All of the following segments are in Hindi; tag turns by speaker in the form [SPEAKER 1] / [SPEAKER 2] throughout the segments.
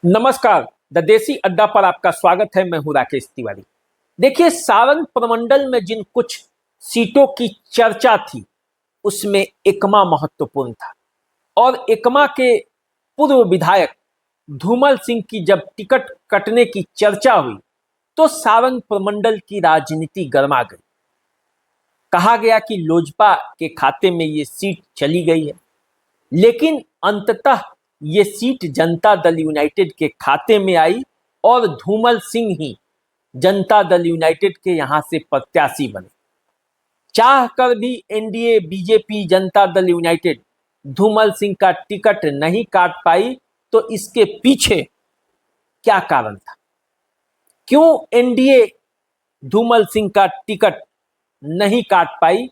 [SPEAKER 1] नमस्कार। द देसी अड्डा पर आपका स्वागत है। मैं हूं राकेश तिवारी। देखिए, सारण प्रमंडल में जिन कुछ सीटों की चर्चा थी उसमें एकमा महत्वपूर्ण था और एकमा के पूर्व विधायक धूमल सिंह की जब टिकट कटने की चर्चा हुई तो सारण प्रमंडल की राजनीति गर्मा गई। कहा गया कि लोजपा के खाते में ये सीट चली गई है, लेकिन अंततः ये सीट जनता दल यूनाइटेड के खाते में आई और धूमल सिंह ही जनता दल यूनाइटेड के यहां से प्रत्याशी बने। चाहकर भी NDA, BJP, Janata Dal United Dhumal Singh का टिकट नहीं काट पाई। तो इसके पीछे क्या कारण था? क्यों एनडीए धूमल सिंह का टिकट नहीं काट पाई?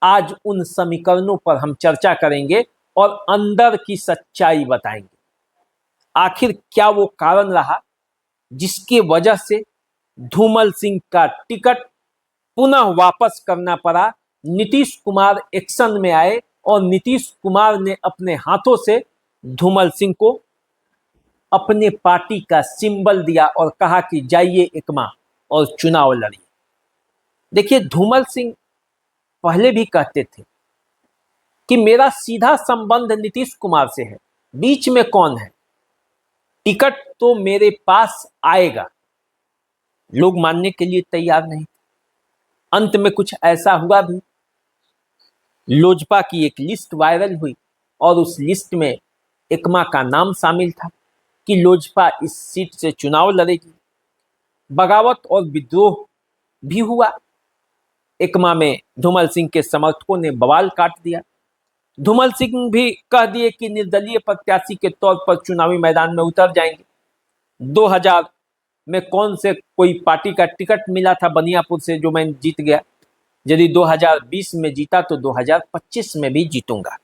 [SPEAKER 1] आज उन समीकरणों पर हम चर्चा करेंगे और अंदर की सच्चाई बताएंगे। आखिर क्या वो कारण रहा जिसकी वजह से धूमल सिंह का टिकट पुनः वापस करना पड़ा? नीतीश कुमार एक्शन में आए और नीतीश कुमार ने अपने हाथों से धूमल सिंह को अपने पार्टी का सिंबल दिया और कहा कि जाइए एकमा और चुनाव लड़िए। देखिए, धूमल सिंह पहले भी कहते थे कि मेरा सीधा संबंध नीतीश कुमार से है, बीच में कौन है, टिकट तो मेरे पास आएगा। लोग मानने के लिए तैयार नहीं। अंत में कुछ ऐसा हुआ भी। लोजपा की एक लिस्ट वायरल हुई और उस लिस्ट में एकमा का नाम शामिल था कि लोजपा इस सीट से चुनाव लड़ेगी। बगावत और विद्रोह भी हुआ। एकमा में धूमल सिंह के समर्थकों ने बवाल काट दिया। धूमल सिंह भी कह दिए कि निर्दलीय प्रत्याशी के तौर पर चुनावी मैदान में उतर जाएंगे। 2000 में कौन से कोई पार्टी का टिकट मिला था बनियापुर से जो मैं जीत गया। यदि 2020 में जीता तो 2025 में भी जीतूंगा।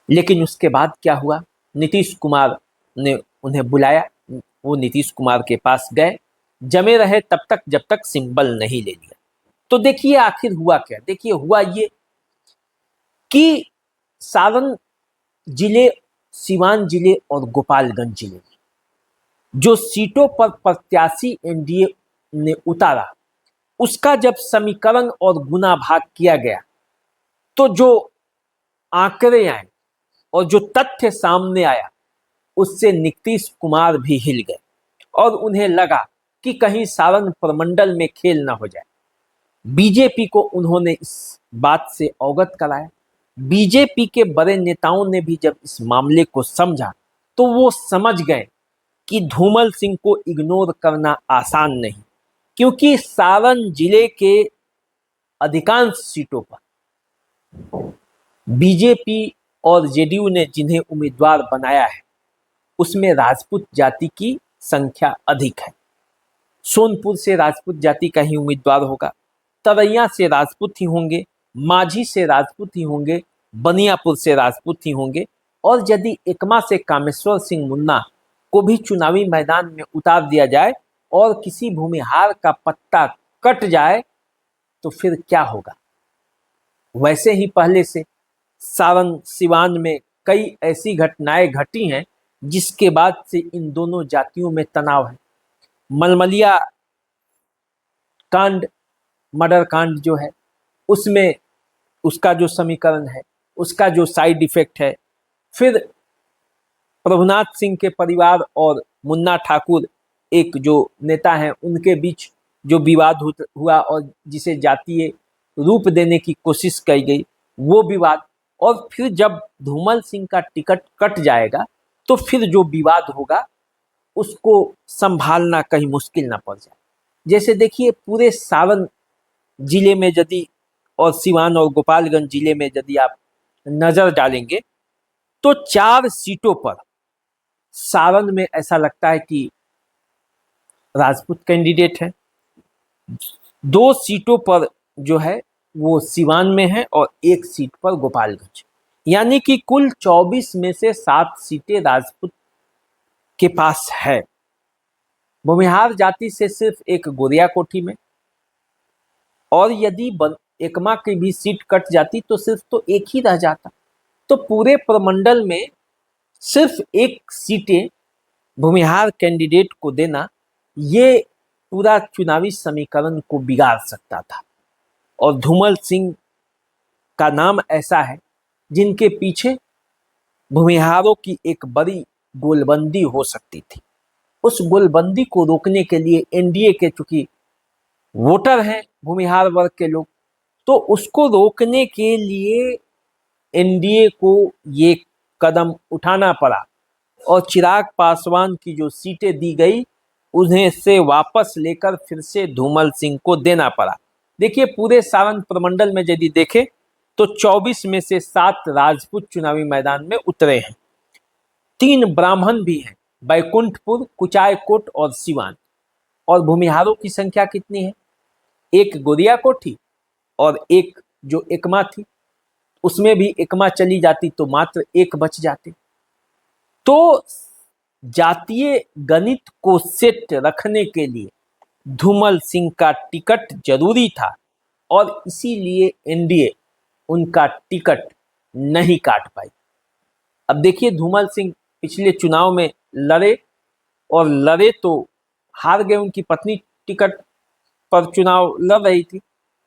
[SPEAKER 1] लेकिन उसके बाद क्या हुआ? नीतीश कुमार ने उन्हें बुलाया, वो नीतीश कुमार के पास गए, जमे रहे तब तक जब तक सिंबल नहीं ले लिया। तो देखिए आखिर हुआ क्या। देखिए, हुआ ये कि सारण जिले, सिवान जिले और गोपालगंज जिले में जो सीटों पर प्रत्याशी एनडीए ने उतारा उसका जब समीकरण और गुना भाग किया गया तो जो आंकड़े आए और जो तथ्य सामने आया उससे नीतीश कुमार भी हिल गए और उन्हें लगा कि कहीं सारण प्रमंडल में खेल ना हो जाए। बीजेपी को उन्होंने इस बात से अवगत कराया। बीजेपी के बड़े नेताओं ने भी जब इस मामले को समझा तो वो समझ गए कि धूमल सिंह को इग्नोर करना आसान नहीं, क्योंकि सारण जिले के अधिकांश सीटों पर बीजेपी और जेडीयू ने जिन्हें उम्मीदवार बनाया है उसमें राजपूत जाति की संख्या अधिक है। सोनपुर से राजपूत जाति का ही उम्मीदवार होगा, तरैया से राजपूत ही होंगे, माझी से राजपूत ही होंगे, बनियापुर से राजपूत ही होंगे। और यदि एकमा से कामेश्वर सिंह मुन्ना को भी चुनावी मैदान में उतार दिया जाए और किसी भूमिहार का पत्ता कट जाए तो फिर क्या होगा? वैसे ही पहले से सारण सिवान में कई ऐसी घटनाएं घटी हैं जिसके बाद से इन दोनों जातियों में तनाव है। मलमलिया कांड, मर्डर कांड जो है उसमें उसका जो समीकरण है, उसका जो साइड इफेक्ट है, फिर प्रभुनाथ सिंह के परिवार और मुन्ना ठाकुर एक जो नेता हैं उनके बीच जो विवाद हुआ और जिसे जातीय रूप देने की कोशिश की गई वो विवाद, और फिर जब धूमल सिंह का टिकट कट जाएगा तो फिर जो विवाद होगा उसको संभालना कहीं मुश्किल ना पड़ जाए। जैसे देखिए, पूरे सारण जिले में यदि और सिवान और गोपालगंज जिले में यदि आप नजर डालेंगे तो 4 सीटों पर सारण में ऐसा लगता है कि राजपूत कैंडिडेट है। 2 सीटों पर जो है वो सिवान में है और 1 सीट पर गोपालगंज, यानी कि कुल 24 में से 7 सीटें राजपूत के पास है। भूमिहार जाति से सिर्फ एक गोरिया कोठी में, और यदि एकमा की भी सीट कट जाती तो सिर्फ तो एक ही रह जाता। तो पूरे प्रमंडल में सिर्फ 1 सीटें भूमिहार कैंडिडेट को देना ये पूरा चुनावी समीकरण को बिगाड़ सकता था। और धूमल सिंह का नाम ऐसा है जिनके पीछे भूमिहारों की एक बड़ी गोलबंदी हो सकती थी। उस गोलबंदी को रोकने के लिए एनडीए के चूंकि वोटर हैं भूमिहार वर्ग के लोग, तो उसको रोकने के लिए एनडीए को ये कदम उठाना पड़ा और चिराग पासवान की जो सीटें दी गई उन्हें से वापस लेकर फिर से धूमल सिंह को देना पड़ा। देखिए पूरे सारण प्रमंडल में यदि देखें तो 24 में से 7 राजपूत चुनावी मैदान में उतरे हैं। 3 ब्राह्मण भी हैं, बैकुंठपुर, कुचायकोट और सिवान। और भूमिहारों की संख्या कितनी है? एक गोरिया कोठी और एक जो एकमा थी, उसमें भी एकमा चली जाती तो मात्र 1 बच जाते। तो जातीय गणित को सेट रखने के लिए धूमल सिंह का टिकट जरूरी था और इसीलिए एनडीए उनका टिकट नहीं काट पाई। अब देखिए धूमल सिंह पिछले चुनाव में लड़े तो हार गए। उनकी पत्नी टिकट पर चुनाव लड़ रही थी,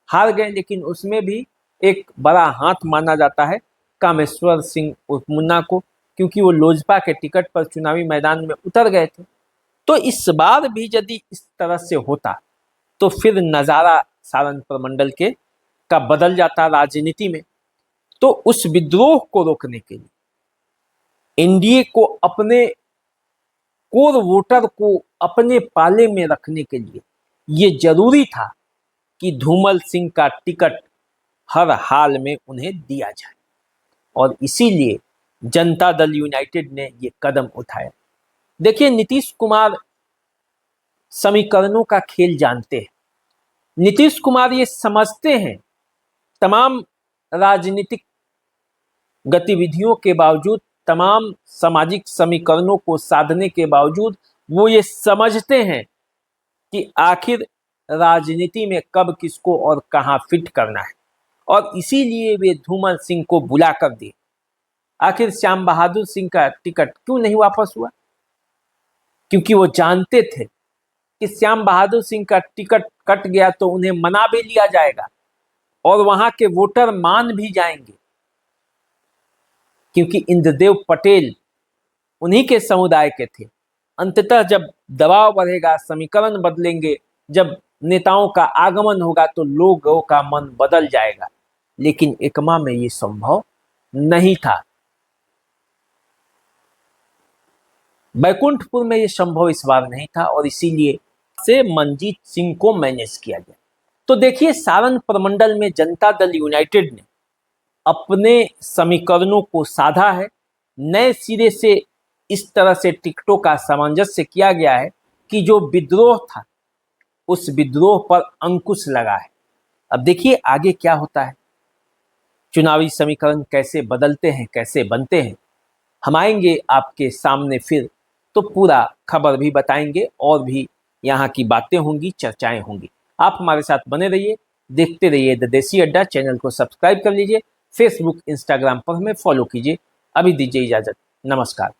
[SPEAKER 1] हार गए, लेकिन उसमें भी एक बड़ा हाथ माना जाता है कामेश्वर सिंह उर्फ मुन्ना को, क्योंकि वो लोजपा के टिकट पर चुनावी मैदान में उतर गए थे। तो इस बार भी यदि इस तरह से होता तो फिर नज़ारा सारण प्रमंडल के का बदल जाता राजनीति में। तो उस विद्रोह को रोकने के लिए एनडीए को अपने कोर वोटर को अपने पाले में रखने के लिए ये जरूरी था कि धूमल सिंह का टिकट हर हाल में उन्हें दिया जाए। और इसीलिए जनता दल यूनाइटेड ने ये कदम उठाया। देखिए नीतीश कुमार समीकरणों का खेल जानते हैं। नीतीश कुमार ये समझते हैं, तमाम राजनीतिक गतिविधियों के बावजूद, तमाम सामाजिक समीकरणों को साधने के बावजूद वो ये समझते हैं कि आखिर राजनीति में कब किसको और कहां फिट करना है। और इसीलिए वे धूमल सिंह को बुला कर दिए। आखिर श्याम बहादुर सिंह का टिकट क्यों नहीं वापस हुआ? क्योंकि वो जानते थे कि श्याम बहादुर सिंह का टिकट कट गया तो उन्हें मना भी लिया जाएगा और वहां के वोटर मान भी जाएंगे, क्योंकि इंद्रदेव पटेल उन्हीं के समुदाय के थे। अंततः जब दबाव बढ़ेगा, समीकरण बदलेंगे, जब नेताओं का आगमन होगा तो लोगों का मन बदल जाएगा। लेकिन एकमा में ये संभव नहीं था, बैकुंठपुर में ये संभव इस बार नहीं था और इसीलिए से मनजीत सिंह को मैनेज किया गया। तो देखिए सारण प्रमंडल में जनता दल यूनाइटेड ने अपने समीकरणों को साधा है। नए सिरे से इस तरह से टिकटों का सामंजस्य किया गया है कि जो विद्रोह था उस विद्रोह पर अंकुश लगा है। अब देखिए आगे क्या होता है, चुनावी समीकरण कैसे बदलते हैं, कैसे बनते हैं। हम आएंगे आपके सामने फिर तो पूरा खबर भी बताएंगे और भी यहाँ की बातें होंगी, चर्चाएं होंगी। आप हमारे साथ बने रहिए, देखते रहिए द देसी अड्डा। चैनल को सब्सक्राइब कर लीजिए, फेसबुक इंस्टाग्राम पर हमें फॉलो कीजिए। अभी दीजिए इजाजत, नमस्कार।